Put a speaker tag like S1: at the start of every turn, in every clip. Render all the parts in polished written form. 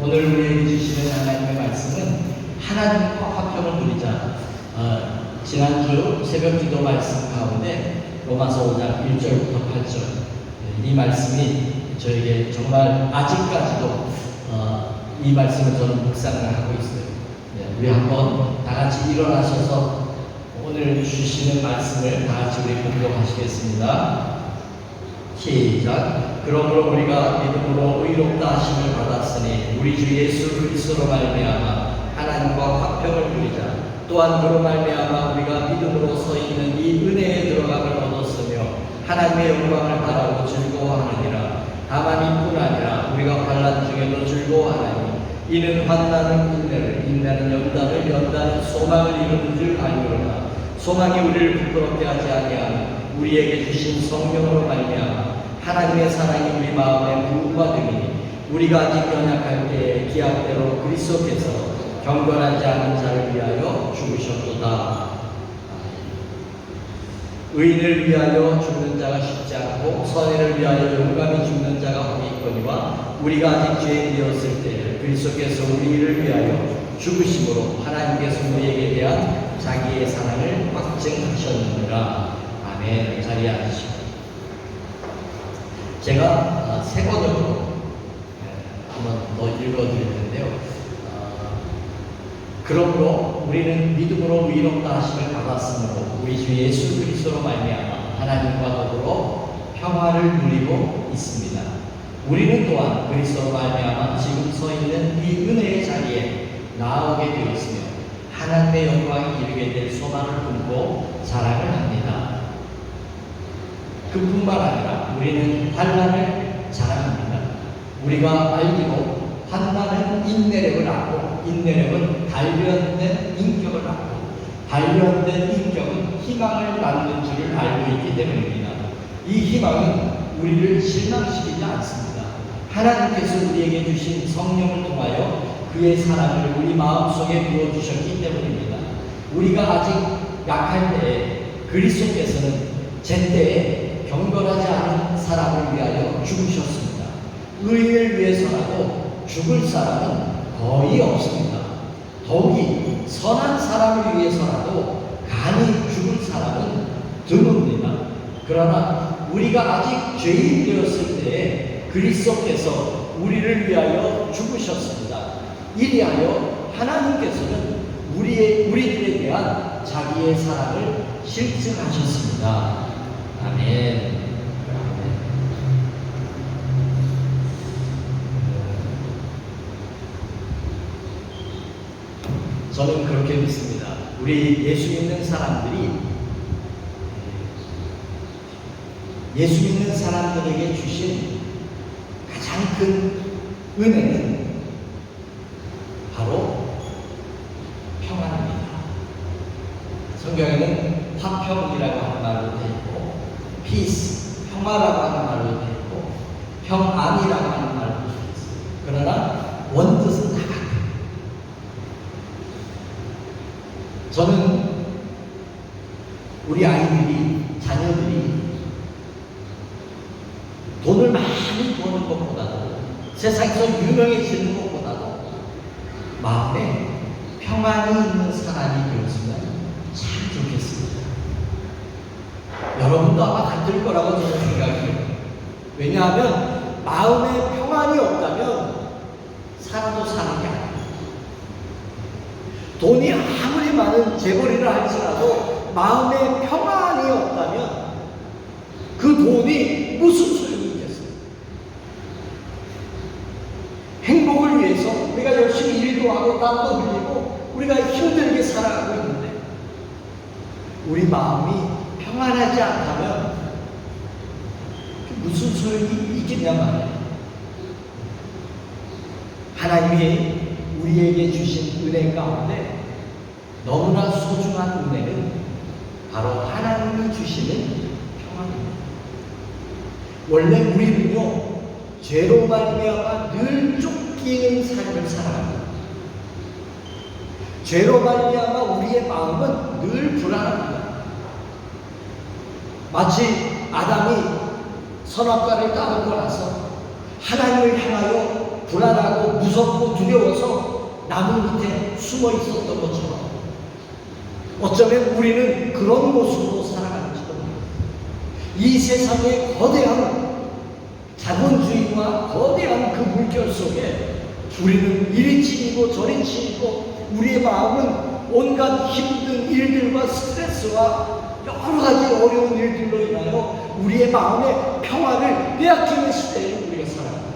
S1: 오늘 우리에게 주시는 하나님의 말씀은 하나님과 화평을 누리자. 지난주 새벽기도 말씀 가운데 로마서 5장 1절부터 8절 이 말씀이 저에게 정말 아직까지도 이 말씀을 저는 묵상을 하고 있어요. 우리 한번 다 같이 일어나셔서 오늘 주시는 말씀을 다 같이 우리 공독하시겠습니다. 시작. 그러므로 우리가 믿음으로 의롭다 하심을 받았으니 우리 주 예수 그리스도로 말미암아 하나님과 화평을 누리자. 또한 그로 말미암아 우리가 믿음으로 서 있는 이 은혜에 들어감을 얻었으며 하나님의 영광을 바라고 즐거워하느니라. 다만 이뿐 아니라 우리가 환난 중에도 즐거워하나니 이는 환난은 인내를, 인내는 연단을, 연단은 소망을 이루는 줄 알미로다. 소망이 우리를 부끄럽게 하지 아니하며 우리에게 주신 성령으로 말미암아 하나님의 사랑이 우리 마음에 부음과 되니 우리가 아직 연약할 때에 기약대로 그리스도께서 경건하지 않은 자를 위하여 죽으셨도다. 의인을 위하여 죽는 자가 쉽지 않고 선인을 위하여 용감히 죽는 자가 혹 있거니와 우리가 아직 죄인되었을 때 그리스도께서 우리를 위하여 죽으심으로 하나님께서 우리에게 대한 자기의 사랑을 확증하셨느니라. 아멘. 자리에 앉으시고 제가 새 번역으로 한번 더 읽어드릴 텐데요. 그러므로 우리는 믿음으로 의롭다 하심을 받았으므로 우리 주 예수 그리스도로 말미암아 하나님과 더불어 평화를 누리고 있습니다. 우리는 또한 그리스도로 말미암아 지금 서 있는 이 은혜의 자리에 나오게 되었으며 하나님의 영광이 이르게 될 소망을 품고 자랑을 합니다. 그뿐만 아니라 우리는 환난을 자랑합니다. 우리가 알기로 환난은 인내력을 낳고 인내력은 단련된 인격을 낳고 단련된 인격은 희망을 낳는 줄을 알고 있기 때문입니다. 이 희망은 우리를 실망시키지 않습니다. 하나님께서 우리에게 주신 성령을 통하여 그의 사랑을 우리 마음속에 부어주셨기 때문입니다. 우리가 아직 약할 때에 그리스도께서는 제때에 경건하지 않은 사람을 위하여 죽으셨습니다. 의인을 위해서라도 죽을 사람은 거의 없습니다. 더욱이 선한 사람을 위해서라도 간이 죽을 사람은 드뭅니다. 그러나 우리가 아직 죄인 되었을 때에 그리스도께서 우리를 위하여 죽으셨습니다. 이리하여 하나님께서는 우리들에 대한 자기의 사랑을 실증하셨습니다. 아멘. 저는 그렇게 믿습니다. 우리 예수 믿는 사람들이 예수 믿는 사람들에게 주신 가장 큰 은혜는 바로 평안입니다. 성경에는 화평이라고 하는 말로 되어 있고 peace, 평화라고 하는 말로 되어 있고 평안이라고 하는 말로 되어 있습니다. 그러나 원뜻은 다 같아요. 저는 우리 아이들이, 자녀들이 돈을 많이 버는 것보다도 세상에서 유명해지는 것보다도 마음에 평안이 있는 사람이 되었으면 참 좋겠습니다. 여러분도 아마 같을 거라고 저는 생각해요. 왜냐하면 마음에 평안이 없다면 살아도 사는 게 아니에요. 돈이 아무리 많은 재벌이라 할지라도 마음에 평안이 없다면 그 돈이 무슨 소용이 있겠어요? 행복을 위해서 우리가 열심히 일도 하고 땀도 흘리고 우리가 힘들게 살아가고 있는데 우리 마음이 평안하지 않다면 무슨 소용이 있겠냐 말이에요. 하나님이 우리에게 주신 은혜 가운데 너무나 소중한 은혜는 바로 하나님이 주시는 평안입니다. 원래 우리는요 죄로 말미암아 늘 쫓기는 삶을 살아갑니다. 죄로 말미암아 우리의 마음은 늘 불안합니다. 마치 아담이 선악과를 따먹고 나서 하나님을 향하여
S2: 불안하고 무섭고 두려워서 나무 밑에 숨어 있었던 것처럼 어쩌면 우리는 그런 모습으로 살아가는지도 모릅니다. 이 세상의 거대한 자본주의와 거대한 그 물결 속에 우리는 이리 치이고 저리 치이고 우리의 마음은 온갖 힘든 일들과 스트레스와 여러 가지 어려운 일들로 인하여 우리의 마음의 평화를 빼앗기는 시대에 우리가 살아갑니다.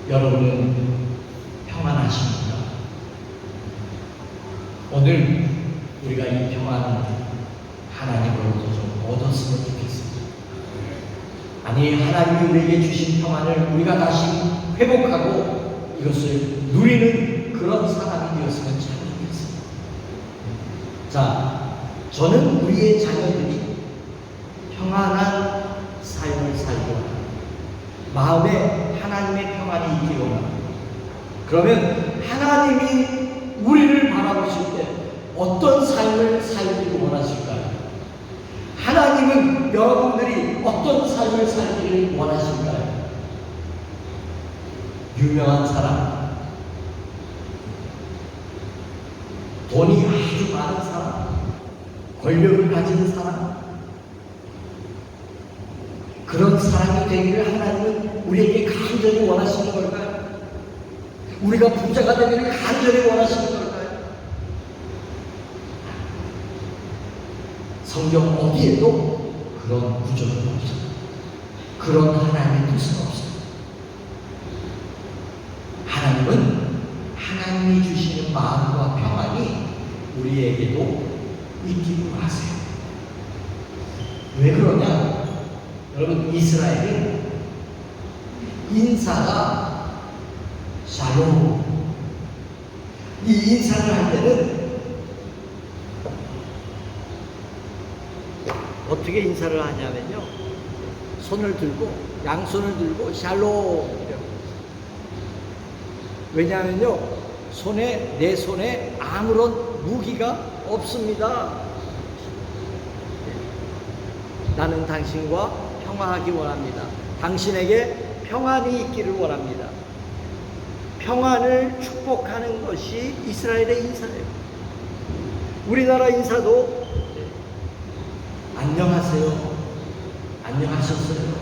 S1: 여러분은 평안하십니까? 오늘 우리가 이 평안을 하나님으로부터 좀 얻었으면 좋겠습니다. 아니, 하나님이 우리에게 주신 평안을 우리가 다시 회복하고 이것을 누리는 그런 사람이 되었으면 참 좋겠습니다. 자, 저는 우리의 자녀들이 평안한 삶을 살기 원합니다. 마음에 하나님의 평안이 있기 원합니다. 그러면 하나님이 우리를 바라보실 때 어떤 삶을 살기를 원하실까요? 하나님은 여러분들이 어떤 삶을 살기를 원하실까요? 유명한 사람, 돈이 아주 많은 사람, 권력을 가진 사람, 그런 사람이 되기를 하나님은 우리에게 간절히 원하시는 걸까요? 우리가 부자가 되기를 간절히 원하시는 걸까요? 성경 어디에도 그런 구조는 없어요. 그런 하나님의 뜻은 없어요. 하나님은 하나님이 주시는 마음과 평안이 우리에게도 있기를 하세요. 왜 그러냐? 여러분, 이스라엘은 인사가 샬롬, 이 인사를 할 때는 어떻게 인사를 하냐면요, 손을 들고 양손을 들고 샬롬. 왜냐하면요, 내 손에 아무런 무기가 없습니다. 나는 당신과 평화하기 원합니다. 당신에게 평안이 있기를 원합니다. 평안을 축복하는 것이 이스라엘의 인사예요. 우리나라 인사도 안녕하세요, 안녕하셨어요,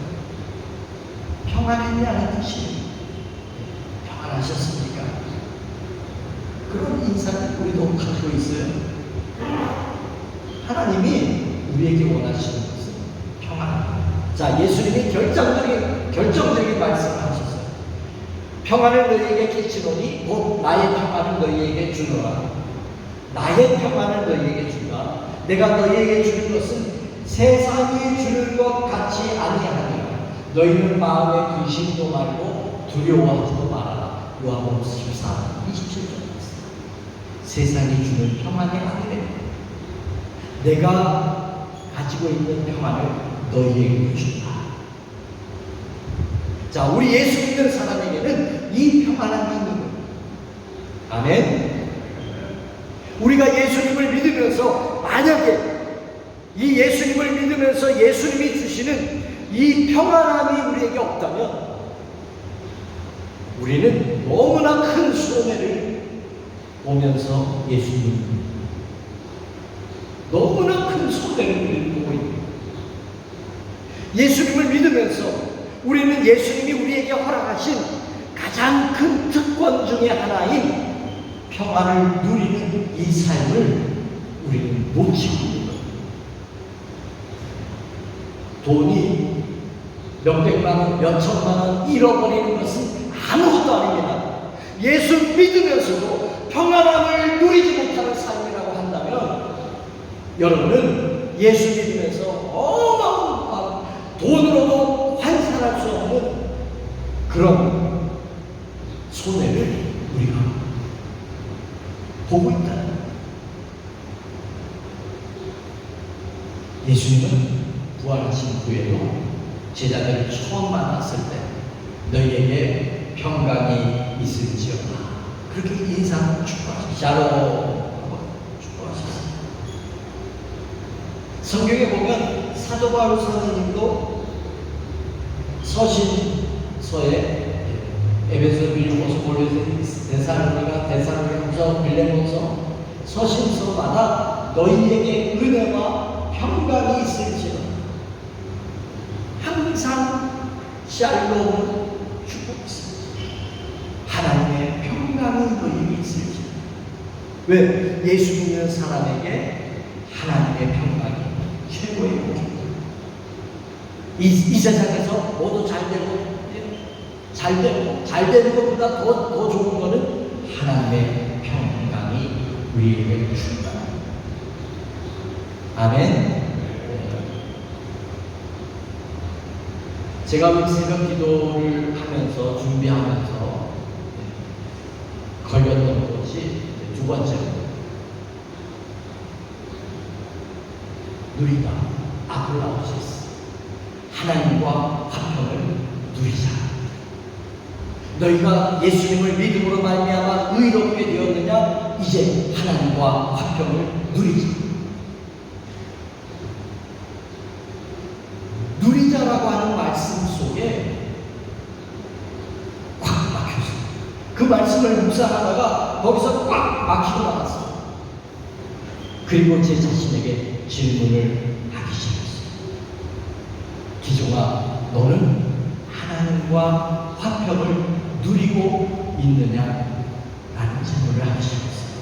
S1: 평안했냐는 뜻이에요. 평안하셨습니까? 그런 인사를 우리도 갖고 있어요. 하나님이 우리에게 원하시는 것은 평안. 자, 예수님이 결정적인 말씀을 하셨어요. 평안을 너희에게 끼치노니 곧 나의 평안을 너희에게 주노라. 나의 평안을 너희에게 주라. 내가 너희에게 주는 것은 세상이 주는 것 같이 아니하니 너희는 마음에 근심도 말고 두려워하지도 말아라. 요한복음 14장 27절. 세상이 주는 평안이 아니래. 내가 가지고 있는 평안을 너희에게 준다. 자, 우리 예수 믿는 사람에게는 이 평안함이 있는 거예요. 아멘. 우리가 예수님을 믿으면서, 만약에 이 예수님을 믿으면서 예수님이 주시는 이 평안함이 우리에게 없다면 우리는 너무나 큰 손해를 보면서 예수님을 너무나 큰 손해를 우리는 보고 있는 거예요. 예수님을 믿으면서 우리는 예수님이 우리에게 허락하신 가장 큰 특권 중에 하나인 평안을 누리는 이 삶을 우리는 놓치고 있는 거예요. 돈이 몇백만 원, 몇천만 원 잃어버리는 것은 아무것도 아닙니다. 예수 믿으면서도 평안함을 누리지 못하는 삶이라고 한다면 여러분은 예수 믿으면서 어마어마한 돈으로도 환산할 수 없는 그런 손해를 우리가 보고 있다. 예수님은 부활하신 후에도 제자들을 처음 만났을 때 너희에게 평강이 있을지어다, 그렇게 인상 축복하셨어요. 샬롬 하고 축복하셨어요. 성경에 보면 사도 바울 선생님도 서신서에 에베소, 빌립보서, 골로새, 데살로니가, 빌레몬서 서신서마다 너희에게 은혜와 평강이 있을지어다. 항상 샬롬을 주고 있습니다. 하나님의 평강이 너희에게 있을지어다. 왜? 예수 믿는 사람에게 하나님의 평강이 최고의 복입니다. 이 세상에서 모두 잘 되는 것보다 더 좋은 것은 하나님의 평강이 우리에게 주신다. 아멘. 제가 새벽 기도를 하면서 준비하면서 걸렸던 것이 두 번째로 누리다. 아플라우시스. 하나님과 화평을 누리자. 너희가 예수님을 믿음으로 말미암아 의롭게 되었느냐? 이제 하나님과 화평을 누리자. 누리자라고 하는 말씀 속에 꽉 막혔어요. 그 말씀을 묵상하다가 거기서 꽉 막히고 나갔어요. 그리고 제 자신에게 질문을 하기 시작했어요. 기종아, 너는 하나님과 화평을 누리고 있느냐? 라는 질문을 하기 시작했어요.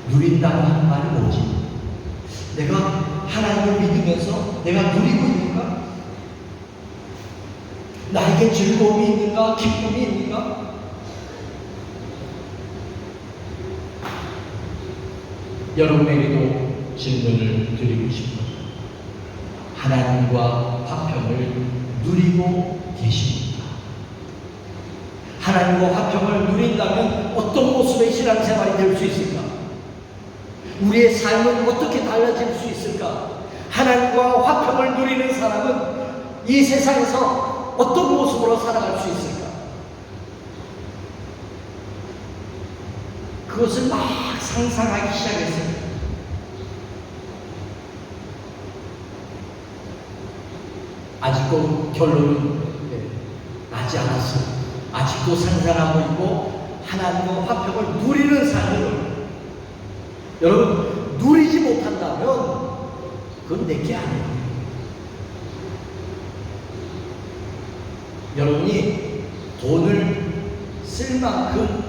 S1: 누린다고 하는 말이 뭐지? 내가 하나님을 믿으면서 내가 누리고 있는가? 나에게 즐거움이 있는가? 기쁨이 있는가? 여러분에게도 질문을 드리고 싶습니다. 하나님과 화평을 누리고 계십니까? 하나님과 화평을 누린다면 어떤 모습의 신앙생활이 될 수 있을까? 우리의 삶은 어떻게 달라질 수 있을까? 하나님과 화평을 누리는 사람은 이 세상에서 어떤 모습으로 살아갈 수 있을까? 그것을 막 상상하기 시작했어요. 아직도 결론은 나지 않았어요. 아직도 상상하고 있고 하나님과 화평을 누리는 삶을 여러분 누리지 못한다면 그건 내게 아니에요. 여러분이 돈을 쓸 만큼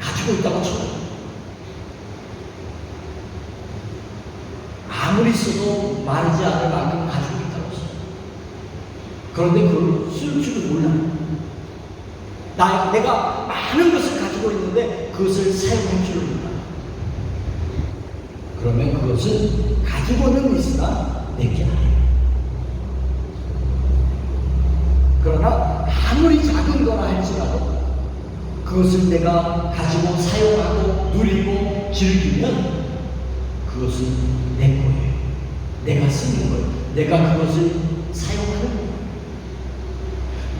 S1: 가지고 있다고 쳐요. 아무리 써도 마르지 않을 만큼 가지고 있다고 쳐요. 그런데 그걸 쓸 줄을 몰라요. 내가 많은 것을 가지고 있는데 그것을 사용할 줄을 몰라요. 그러면 그것은 가지고는 있으나 내게 아니에요. 그러나 아무리 작은 거라 할지라도 그것을 내가 가지고 사용하고 누리고 즐기면 그것은 내 거예요. 내가 쓰는 거예요. 내가 그것을 사용하는 거예요.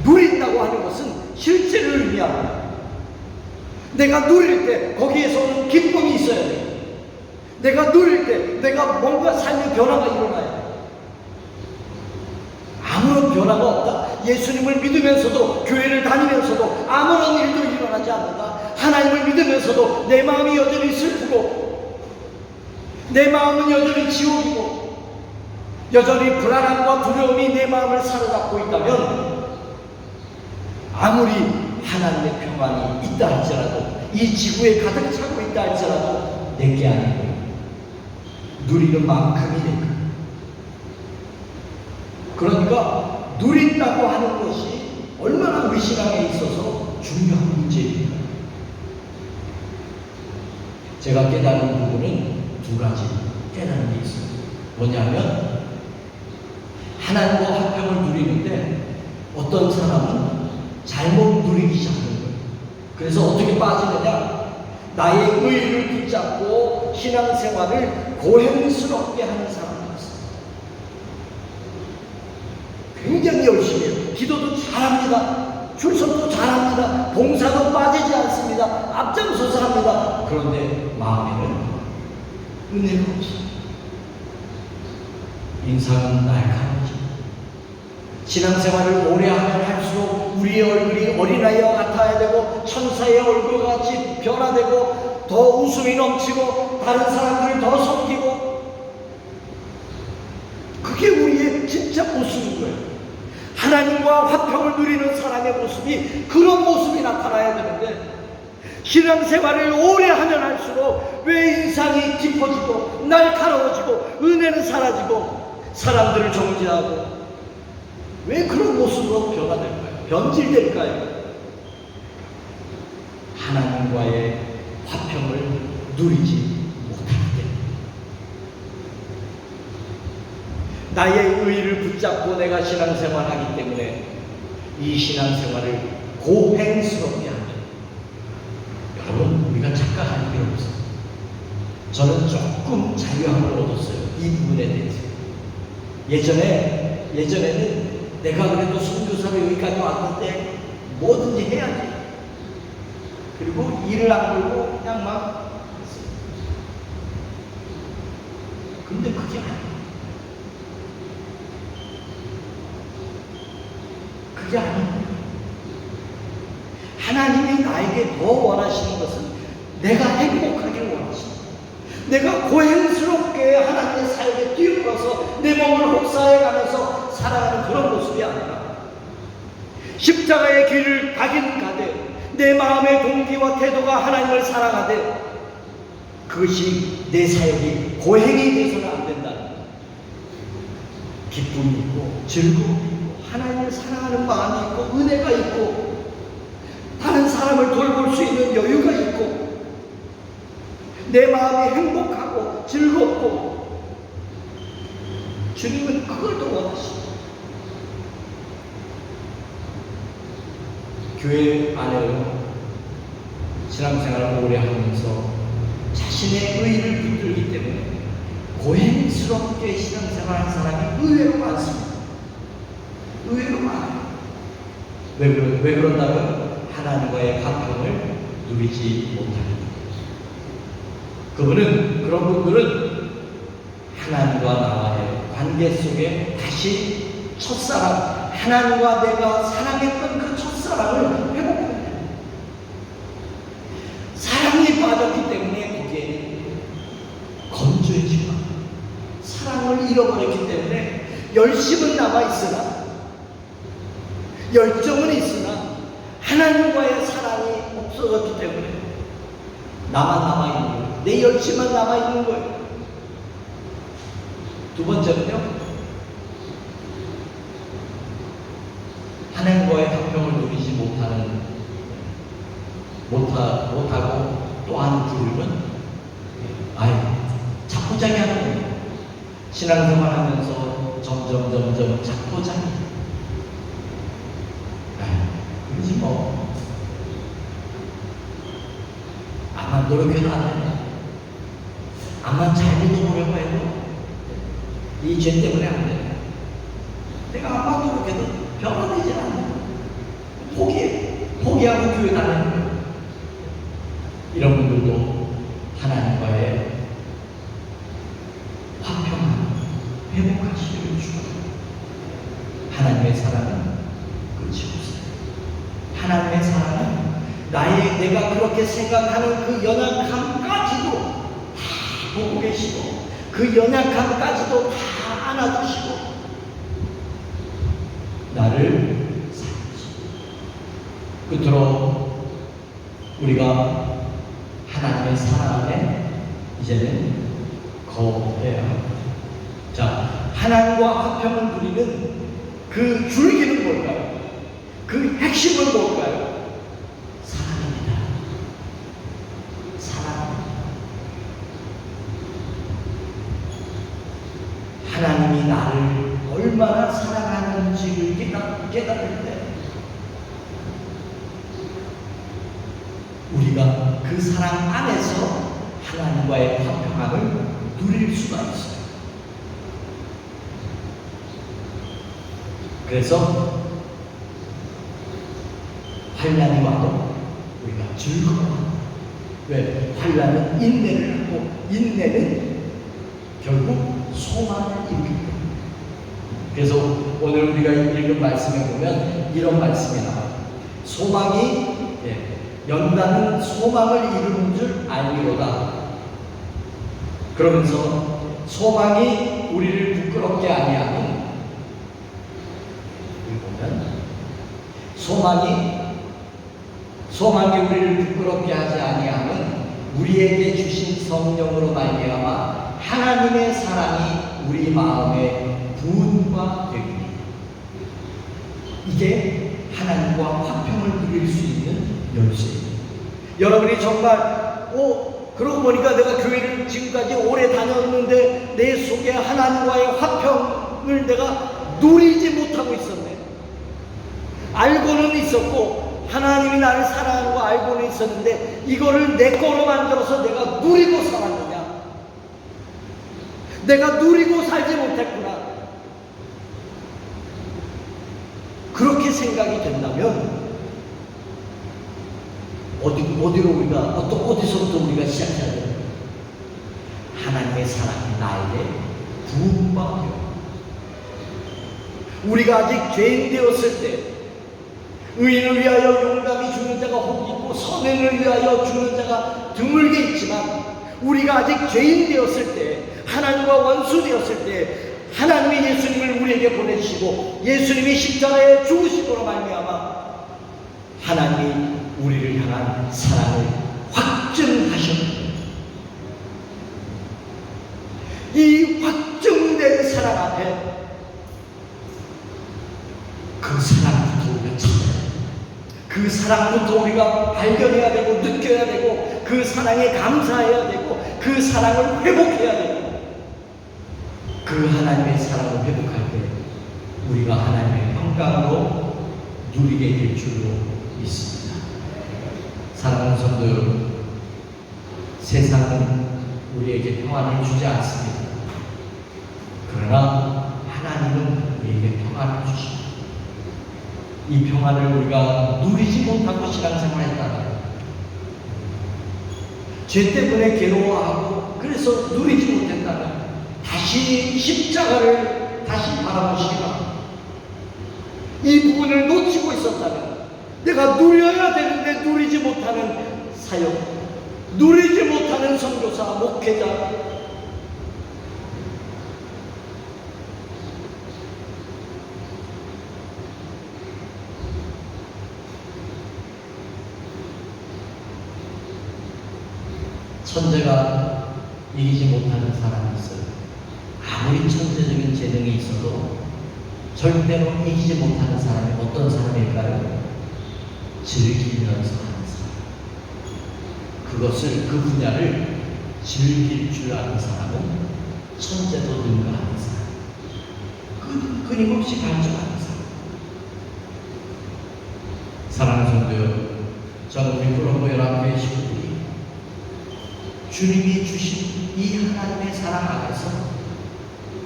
S1: 누린다고 하는 것은 실제를 의미합니다. 내가 누릴 때 거기에서 오는 기쁨이 있어야 돼요. 내가 누릴 때 내가 뭔가 삶의 변화가 일어나요. 아무런 변화가 없다. 예수님을 믿으면서도 교회를 다니면서도 아무런 일도 일어나지 않는다. 하나님을 믿으면서도 내 마음이 여전히 슬프고 내 마음은 여전히 지옥이고 여전히 불안함과 두려움이 내 마음을 사로잡고 있다면 아무리 하나님의 평안이 있다 할지라도 이 지구에 가득 차고 있다 할지라도 내게 아니고 누리는 만큼이 내 거예요. 그러니까 누린다고 하는 것이 얼마나 우리 신앙에 있어서 중요한 문제입니다. 제가 깨달은 부분은 두 가지 깨달은 게 있어요. 뭐냐면 하나님과 화평을 누리는데 어떤 사람은 잘못 누리기 시작하는 거예요. 그래서 어떻게 빠지느냐? 나의 의의를 붙잡고 신앙생활을 고행스럽게 하는 사람이 있어요. 굉장히 열심히 해요. 기도도 잘합니다. 출석도 잘합니다. 봉사도 빠지지 않습니다. 앞장서서 합니다. 그런데 마음에는 은혜가 없어요. 인상은 날카롭지.
S2: 신앙생활을 오래 하면 할수록 우리의 얼굴이 어린아이와 같아야 되고 천사의 얼굴같이 변화되고 더 웃음이 넘치고 다른 사람들을 더 섬기고, 그게 우리의 진짜 모습인 거예요. 하나님과 화평을 누리는 사람의 모습이 그런 모습이 나타나야 되는데, 신앙생활을 오래 하면 할수록 왜 인상이 깊어지고 날카로워지고 은혜는 사라지고 사람들을 정죄하고, 왜 그런 모습으로 변화될까요? 변질될까요? 하나님과의 화평을 누리지 못하기 때문에. 나의 의의를 붙잡고 내가 신앙생활하기 때문에 이 신앙생활을 고행스럽게 하는, 여러분, 우리가 착각할 필요 없어요. 저는 조금 자유함을 얻었어요, 이 부분에 대해서. 예전에는 내가 그래도 선교사로 여기까지 왔는데 뭐든지 해야지, 그리고 일을 안 걸고 그냥 막 했어요. 근데 그게 아니에요. 그게 아니에요. 하나님이 나에게 더 원하시는 것은 내가 행복하기를 원하십니다. 내가 고행스럽게 하나님의 사역에 뛰어들어서 내 몸을 혹사해 가면서 살아가는 그런 모습이 아니라, 십자가의 길을 가긴 가되 내 마음의 동기와 태도가 하나님을 사랑하되 그것이 내 사역이 고행이 돼서는 안 된다는 거예요. 기쁨이 있고 즐거움이 있고 하나님을 사랑하는 마음이 있고 은혜가 있고 다른 사람을 돌볼 수 있는 여유가 있고 내 마음이 행복하고 즐겁고, 주님은 그걸 더 원하십니다. 교회 안에요, 신앙생활을 오래 하면서 자신의 의의를 붙들기 때문에 고행스럽게 신앙생활하는 사람이 의외로 많습니다. 의외로 많아요. 왜 그런다면 하나님과의 화평을 누리지 못합니다. 그런 분들은 하나님과 나와의 관계 속에 다시 첫사랑, 하나님과 내가 사랑했던 그 첫사랑을 회복해야 됩니다. 사랑이 빠졌기 때문에 거기에는 건조해지고 사랑을 잃어버렸기 때문에 열심은 남아있으나, 열정은 있으나 하나님과의 사랑이 없어졌기 때문에 나만 남아있는 거예요. 내 열심만 남아있는 거예요. 두 번째는요, 하나님과의 화평을 누리지 못하고 또 하는 부류는 자포자기 하는 거예요. 신앙생활 하면서 점점 자포자기. 그러지 뭐. 아마 노력해도 안 되네. 아마 잘 믿어보려고 해도 이 죄 때문에 안 돼. 내가 아마 노력해도 변화되지 않아. 포기하고 교회 다니는 거예요. 이런 분들도 하나님과의 화평함, 회복하시기를 축원합니다. 하나님의 사랑은 끝이 없어요. 하나님의 사랑은 내가 그렇게 생각하는 그 연약함까지도 다 보고 계시고, 그 연약함까지도 다 안아주시고 나를 살리시고, 끝으로 우리가 하나님의 사랑 안에 이제는 거해야 합니다. 자, 하나님과 화평을 누리는 그 줄기는 뭘까요? 그 핵심은 뭘까요? 사랑입니다. 사랑. 하나님이 나를 얼마나 사랑하는지를 깨달을 때 우리가 그 사랑 안에서 하나님과의 화평함을 누릴 수가 있어요. 그래서 환난이 와도 우리가 즐거워합니다. 왜? 환난은 인내를 하고 인내는 결국 소망을 이루기 때문에.
S1: 그래서 오늘 우리가 읽은 말씀에 보면 이런 말씀이 나와요. 소망이 연단은 소망을 이루는 줄 알미로다. 그러면서 소망이 우리를 부끄럽게 아니하는, 여기 보면 소망이 우리를 부끄럽게 하지 아니하는 우리에게 주신 성령으로 말미암아 하나님의 사랑이 우리 마음에 부은바 되리니. 이게 하나님과 화평을 누릴 수 있는 열쇠입니다. 여러분이 정말 그러고 보니까 내가 교회를 지금까지 오래 다녔는데 내 속에 하나님과의 화평을 내가 누리지 못하고 있었네. 알고는 있었고 하나님이 나를 사랑하는 거 알고는 있었는데 이거를 내 거로 만들어서 내가 누리고 살았느냐? 내가 누리고 살지 못했구나. 그렇게 생각이 된다면 어디로 우리가 어디서부터 우리가 시작해야 돼요? 하나님의 사랑이 나에게 부음받여. 우리가 아직 죄인 되었을 때 의인을 위하여 용감히 죽는 자가 혹 있고 선행을 위하여 죽는 자가 드물게 있지만 우리가 아직 죄인 되었을 때 하나님과 원수 되었을 때 하나님이 예수님을 우리에게 보내주시고 예수님이 십자가에 죽으심으로 말미암아 하나님이 우리를 향한 사랑을 확증하셨습니다. 이 확증된 사랑 앞에 그 사랑부터 우리가 찾아야 돼요. 그 사랑부터 우리가 발견해야 되고 느껴야 되고 그 사랑에 감사해야 되고 그 사랑을 회복해야 되고 그 하나님의 사랑을 회복할 때 우리가 하나님의 평강으로 누리게 될 줄로 믿습니다. 사랑하는 성도 여러분, 세상은 우리에게 평안을 주지 않습니다. 그러나 하나님은 우리에게 평안을 주십니다. 이 평안을 우리가 누리지 못하고 신앙생활했다면 죄 때문에 괴로워하고 그래서 누리지 못했다면 다시 십자가를 다시 바라보시기 바랍니다. 이 부분을 놓치고 있었다면 내가 누려야 되는데 누리지 못하는 사역, 누리지 못하는 선교사, 목회자, 천재가 이기지 못하는 사람이 있어요. 아무리 천재적인 재능이 있어도 절대로 이기지 못하는 사람이 어떤 사람일까요? 즐기면서 하는 사람. 그것을, 그 분야를 즐길 줄 아는 사람은 천재도 능가하는 사람. 끊임없이 발전하는 사람. 사랑하는 성도 여러분, 저는 우리 콜롬보 연합교회 식구들이 주님이 주신 이 하나님의 사랑 안에서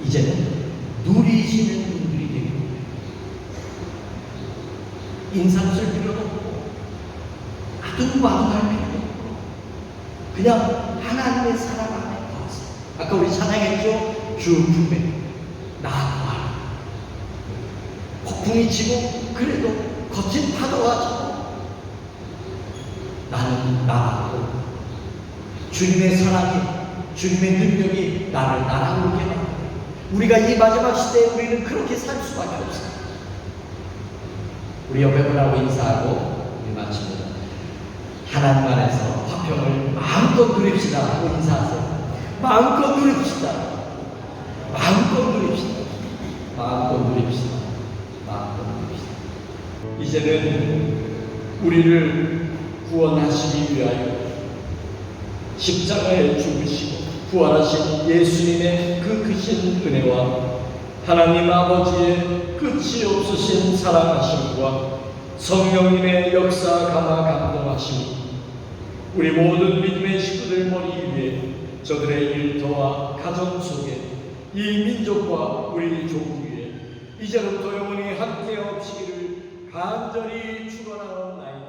S1: 이제는 누리시는 분들이 되길 원해요. 인상 쓸 필요도 없고 아둥바둥할 필요도 없고 그냥 하나님의 사랑 안에 거하세요. 아까 우리 찬양했죠? 주 품에 나아가라. 폭풍이 치고 그래도 거친 파도가 치고 나는 나아가고 주님의 사랑이, 주님의 능력이 나를 날아오게 합니다. 우리가 이 마지막 시대에 우리는 그렇게 살 수밖에 없어요. 우리 옆에 분하고 인사하고 우리 마칩니다. 하나님 안에서 화평을 마음껏 누립시다 하고 인사하세요. 마음껏 누립시다. 마음껏 누립시다. 마음껏 누립시다. 마음껏 누립시다. 이제는 우리를 구원하시기 위하여 십자가에 죽으시고 부활하신 예수님의 그 크신 은혜와 하나님 아버지의 끝이 없으신 사랑하심과 성령님의 역사 감화 감동하심, 우리 모든 믿음의 식구들 머리 위에 저들의 일터와 가정 속에 이 민족과 우리 조국 위에 이제로부터 영원히 함께 없시기를 간절히 축원하옵나이다.